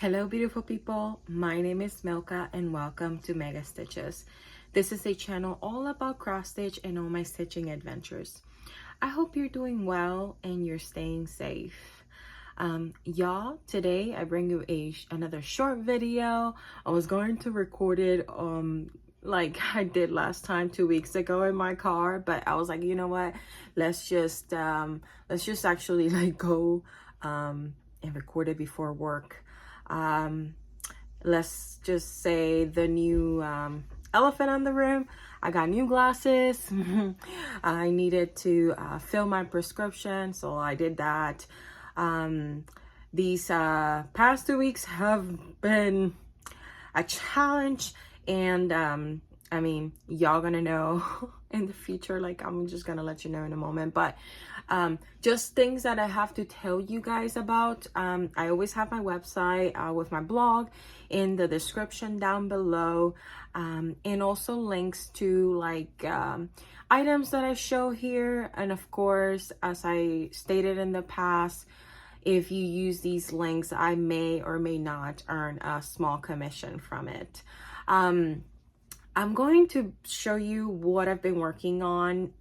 Hello beautiful people, my name is Milka and welcome to Mega Stitches. This is a channel all about cross stitch and all my stitching adventures. I hope you're doing well and you're staying safe. Y'all, today I bring you another short video. I was going to record it like I did last time 2 weeks ago in my car, but I was like, you know what, let's just actually like go and record it before work. Let's just say the new elephant in the room. I got new glasses. I needed to fill my prescription, so I did that. These past 2 weeks have been a challenge, and I mean, y'all gonna know in the future. Like, I'm just gonna let you know in a moment, but just things that I have to tell you guys about. I always have my website with my blog in the description down below, and also links to like items that I show here. And of course, as I stated in the past, if you use these links, I may or may not earn a small commission from it. I'm going to show you what I've been working on.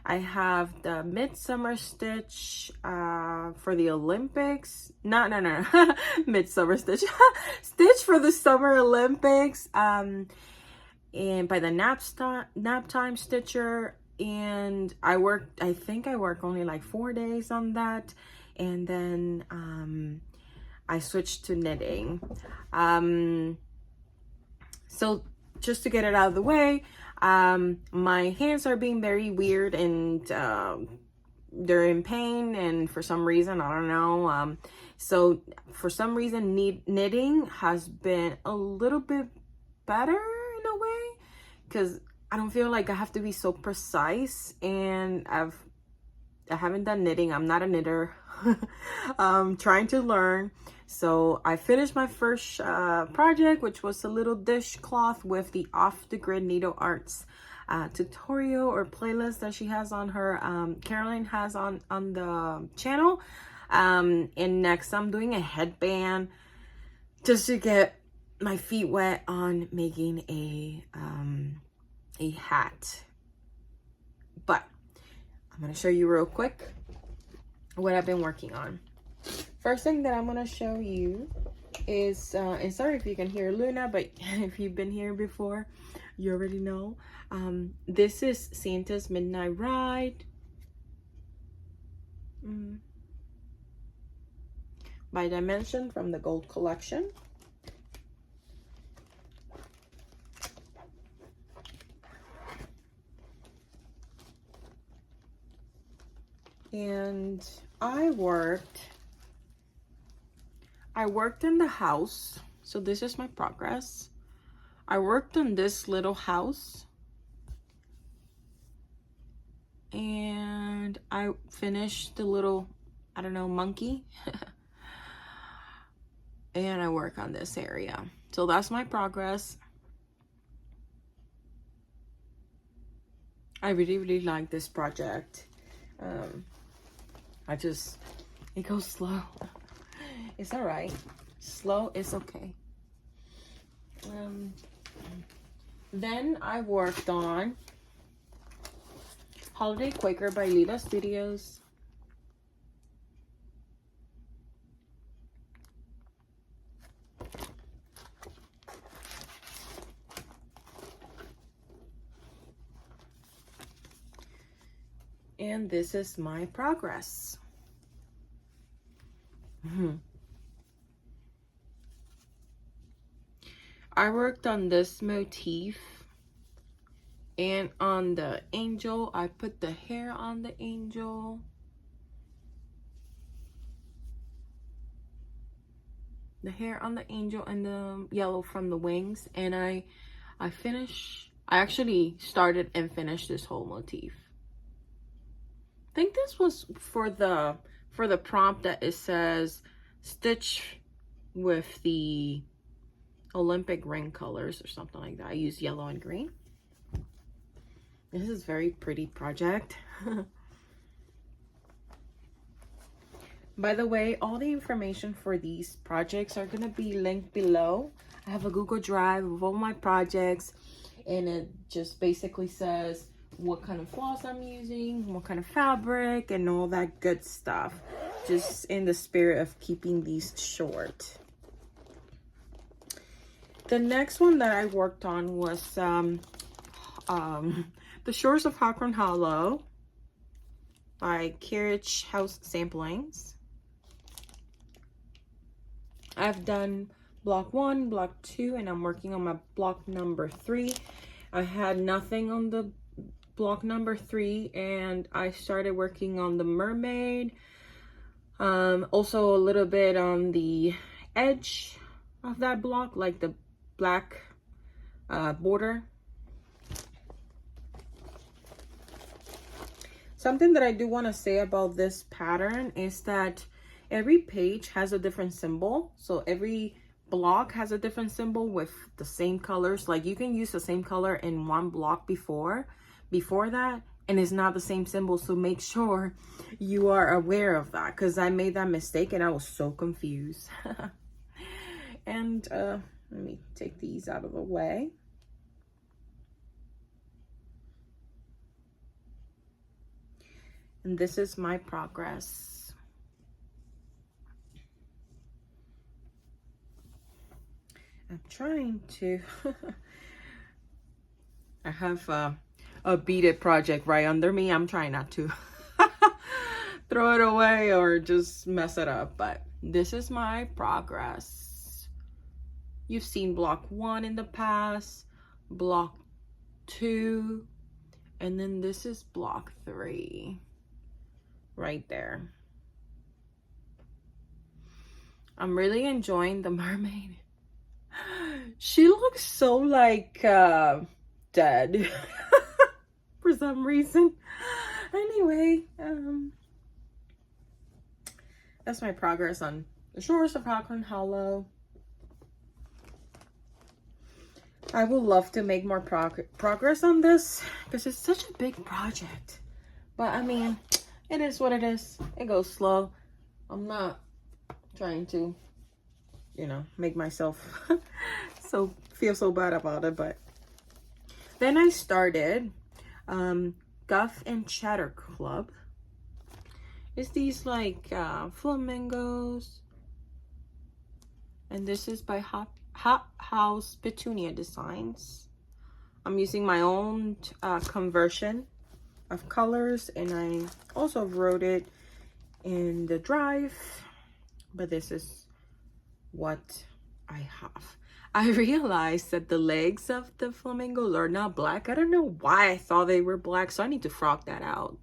I have the midsummer stitch for the Olympics. No. Midsummer stitch. Stitch for the Summer Olympics. And by the Nap Time Stitcher. And I think I work only like 4 days on that. And then I switched to knitting. So just to get it out of the way, my hands are being very weird and they're in pain, and for some reason, I don't know. So for some reason, knitting has been a little bit better in a way, because I don't feel like I have to be so precise, and I haven't done knitting. I'm not a knitter. Trying to learn. So I finished my first project, which was a little dishcloth with the Off the Grid Needle Arts tutorial or playlist that she has on her, Caroline has on the channel. And next I'm doing a headband just to get my feet wet on making a hat. But I'm gonna show you real quick what I've been working on. First thing that I'm gonna show you is, and sorry if you can hear Luna, but if you've been here before, you already know. This is Santa's Midnight Ride by Dimension from the Gold Collection. And I worked in the house. So this is my progress. I worked on this little house and I finished the little, I don't know, monkey. And I work on this area. So that's my progress. I really like this project. It goes slow. It's all right. Slow is okay. Then I worked on Holiday Quaker by Lila Studios. And this is my progress. I worked on this motif and on the angel. I put the hair on the angel. The hair on the angel and the yellow from the wings. And I actually started and finished this whole motif. I think this was for the prompt that it says stitch with the Olympic ring colors or something like that. I used yellow and green. This is a very pretty project. By the way, all the information for these projects are going to be linked below. I have a Google Drive of all my projects, and it just basically says what kind of floss I'm using, what kind of fabric, and all that good stuff. Just in the spirit of keeping these short. The next one that I worked on was The Shores of Hakron Hollow by Carriage House Samplings. I've done block 1, block 2, and I'm working on my block number 3. I had nothing on the block number 3, and I started working on the mermaid. Also a little bit on the edge of that block, like the black border. Something that I do want to say about this pattern is that every page has a different symbol. So every block has a different symbol with the same colors. Like you can use the same color in one block before that, and it's not the same symbol. So make sure you are aware of that, because I made that mistake and I was so confused. And let me take these out of the way. And this is my progress. I'm trying to I have a Beat It project right under me. I'm trying not to throw it away or just mess it up, but this is my progress. You've seen block 1 in the past, block 2, and then this is block 3 right there. I'm really enjoying the mermaid. She looks so like dead for some reason. Anyway, that's my progress on The Shores of Hakron Hollow. I would love to make more progress on this because it's such a big project. But I mean, it is what it is. It goes slow. I'm not trying to, you know, make myself feel so bad about it. But then I started Guff and Chatter Club. It's these like flamingos, and this is by Hot House Petunia Designs. I'm using my own conversion of colors, and I also wrote it in the drive, but this is what I have. I realized that the legs of the flamingos are not black. I don't know why I thought they were black, so I need to frog that out.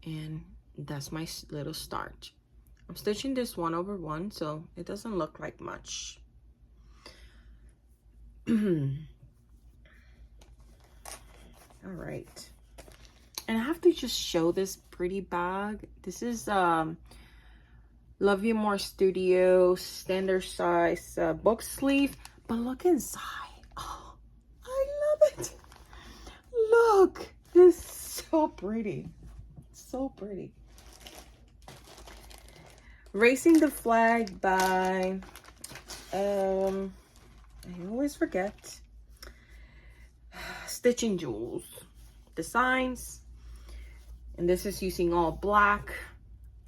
And that's my little start. I'm stitching this 1/1, so it doesn't look like much. All right, and I have to just show this pretty bag. This is Love You More Studio standard size book sleeve, but look inside. Oh, I love it. Look, it's so pretty, so pretty. Racing the Flag by I always forget. Stitching Jewels Designs, and this is using all black,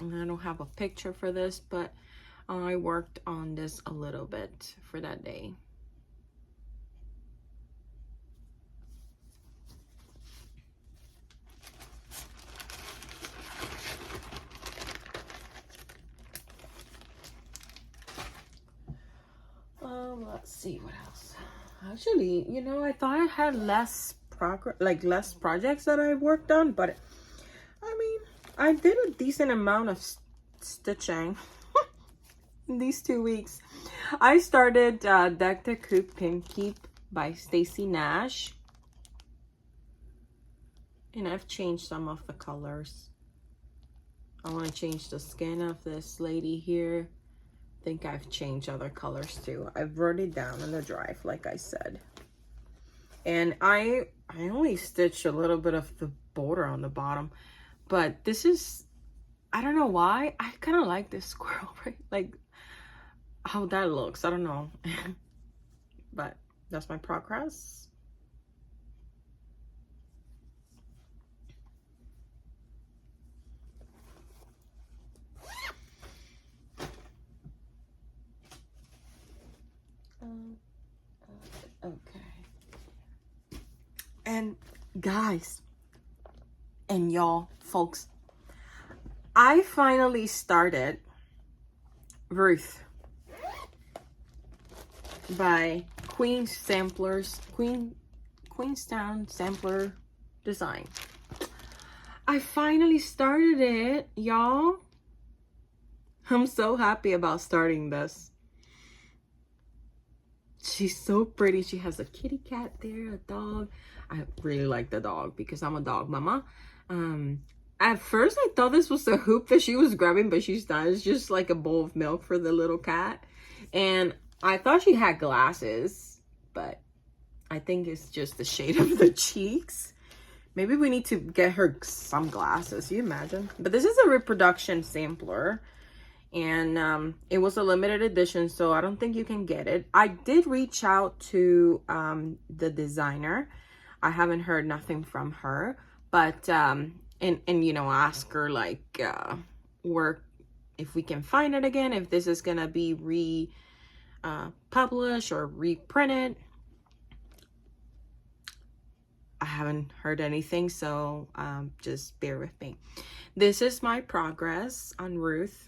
and I don't have a picture for this, but I worked on this a little bit for that day. Let's see what else. Actually, you know, I thought I had less projects that I worked on, but I mean, I did a decent amount of stitching in these 2 weeks. I started Deck the Coop Pin Keep by Stacy Nash, and I've changed some of the colors. I want to change the skin of this lady here. I think I've changed other colors too. I've wrote it down in the drive, like I said. And I I only stitched a little bit of the border on the bottom, but this is, I don't know why, I kind of like this squirrel, right? Like how that looks, I don't know. But that's my progress. Okay. And guys, and y'all folks, I finally started Ruth by Queenstown Sampler Design. I finally started it, y'all. I'm so happy about starting this. She's so pretty. She has a kitty cat there, a dog. I really like the dog because I'm a dog mama. At first I thought this was a hoop that she was grabbing, but she's not. It's just like a bowl of milk for the little cat. And I thought she had glasses, but I think it's just the shade of the cheeks. Maybe we need to get her some glasses. You imagine? But this is a reproduction sampler. And it was a limited edition, so I don't think you can get it. I did reach out to the designer. I haven't heard nothing from her, but and you know, ask her like where, if we can find it again, if this is gonna be published or reprinted. I haven't heard anything, so just bear with me. This is my progress on Ruth.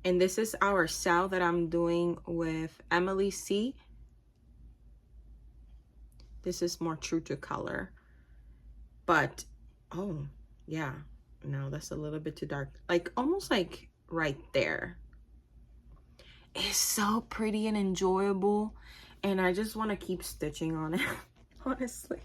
And this is our sale that I'm doing with Emily C. This is more true to color. But, oh, yeah. No, that's a little bit too dark. Like, almost like right there. It's so pretty and enjoyable. And I just want to keep stitching on it, honestly.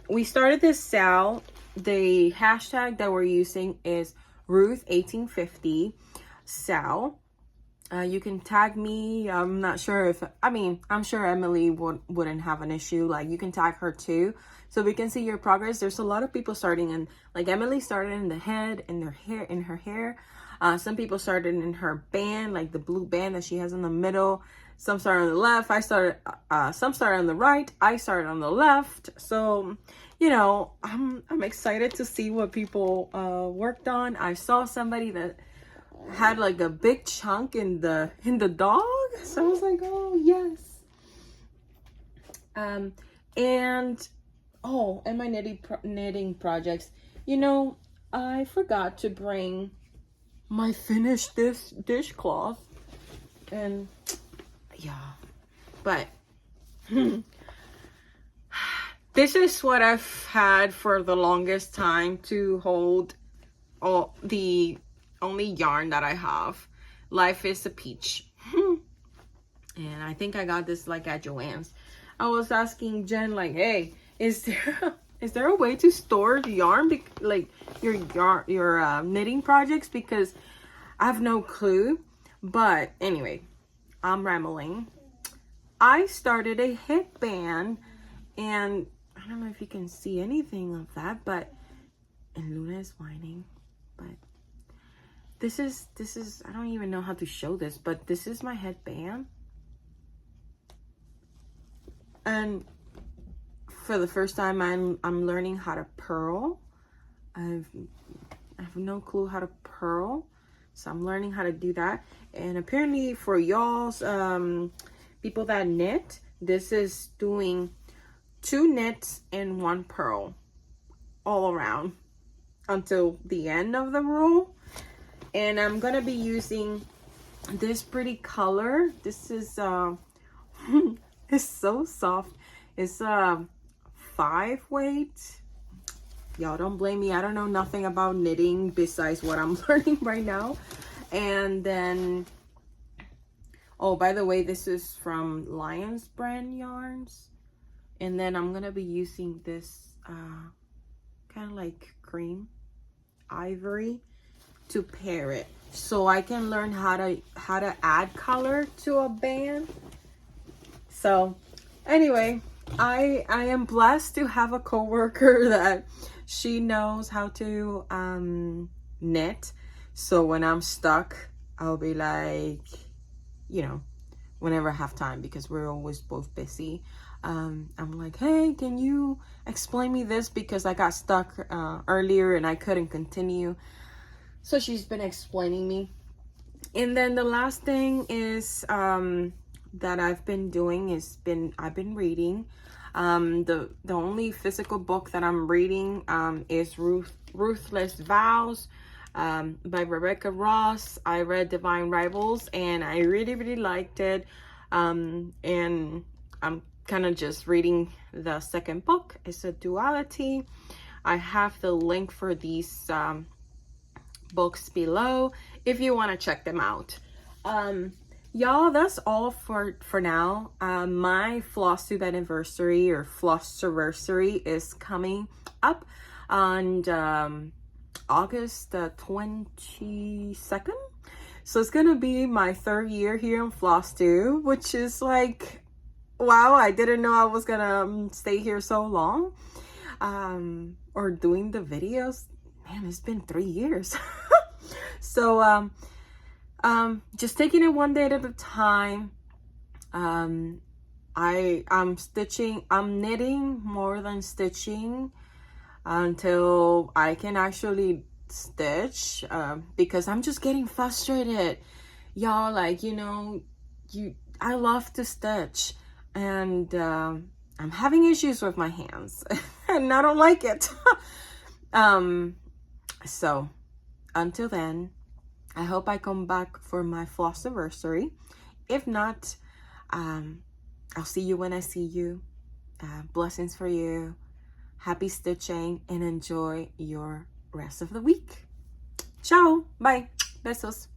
We started this sale. The hashtag that we're using is Ruth1850. Sal. You can tag me. I'm not sure if, I mean, I'm sure Emily wouldn't have an issue. Like, you can tag her too, so we can see your progress. There's a lot of people starting, and like Emily started in the head, in her hair. Some people started in her band, like the blue band that she has in the middle. Some started on the left. Some started on the right. I started on the left. So, you know, I'm excited to see what people worked on. I saw somebody that had like a big chunk in the dog, so I was like, oh yes. And my knitting projects, you know, I forgot to bring my finished dishcloth, and yeah, but this is what I've had for the longest time to hold all the only yarn that I have. Life is a Peach. And I think I got this like at Joann's. I was asking Jen like, hey, is there a way to store the yarn, like your knitting projects, because I have no clue. But anyway, I'm rambling. I started a headband, and I don't know if you can see anything of that, but, and Luna is whining, but this is, I don't even know how to show this, but this is my headband. And for the first time, I'm learning how to purl. I have no clue how to purl, so I'm learning how to do that. And apparently for y'all's people that knit, this is doing 2 knits and 1 purl all around until the end of the row. And I'm gonna be using this pretty color. This is it's so soft. It's 5 weight. Y'all don't blame me, I don't know nothing about knitting besides what I'm learning right now. And then, oh, by the way, this is from Lions brand yarns. And then I'm gonna be using this kind of like cream ivory to pair it, so I can learn how to add color to a band. So anyway, I am blessed to have a coworker that she knows how to knit. So when I'm stuck, I'll be like, you know, whenever I have time, because we're always both busy. I'm like, hey, can you explain me this, because I got stuck earlier and I couldn't continue. So she's been explaining me. And then the last thing is that I've been doing is I've been reading. The only physical book that I'm reading is Ruthless Vows by Rebecca Ross. I read Divine Rivals and I really liked it. And I'm kind of just reading the second book. It's a duality. I have the link for these books below if you want to check them out. Y'all, that's all for now. My FlossTube anniversary or Flossversary is coming up on August 22nd. So it's gonna be my 3rd year here on FlossTube, which is like, wow, I didn't know I was gonna stay here so long. Or doing the videos. Man, it's been 3 years. So just taking it one day at a time. I'm knitting more than stitching until I can actually stitch, because I'm just getting frustrated, y'all. Like, I love to stitch, and I'm having issues with my hands and I don't like it. So until then, I hope I come back for my Flossversary. If not, I'll see you when I see you. Blessings for you. Happy stitching and enjoy your rest of the week. Ciao. Bye. Besos.